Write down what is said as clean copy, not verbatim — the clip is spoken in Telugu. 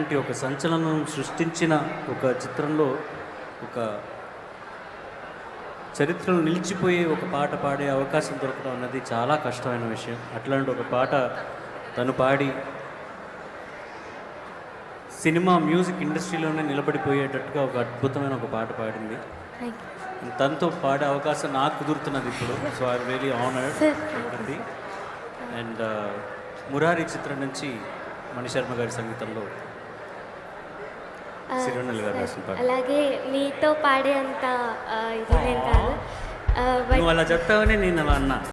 ఇలాంటి ఒక సంచలనం సృష్టించిన ఒక చిత్రంలో ఒక చరిత్రలో నిలిచిపోయే ఒక పాట పాడే అవకాశం దొరకడం అన్నది చాలా కష్టమైన విషయం. అట్లాంటి ఒక పాట తను పాడి సినిమా మ్యూజిక్ ఇండస్ట్రీలోనే నిలబడిపోయేటట్టుగా ఒక అద్భుతమైన ఒక పాట పాడింది. తనతో పాడే అవకాశం నాకు కుదురుతున్నది ఇప్పుడు. So I really honoured. And Murari చిత్రం నుంచి మణిశర్మ గారి సంగీతంలో సిరివెన్నెల గారు రాసిన పాట. అలాగే మీతో పాడే అంత ఇది నేను కాదు. నువ్వు అలా చెప్తావని నేను అలా అన్నా.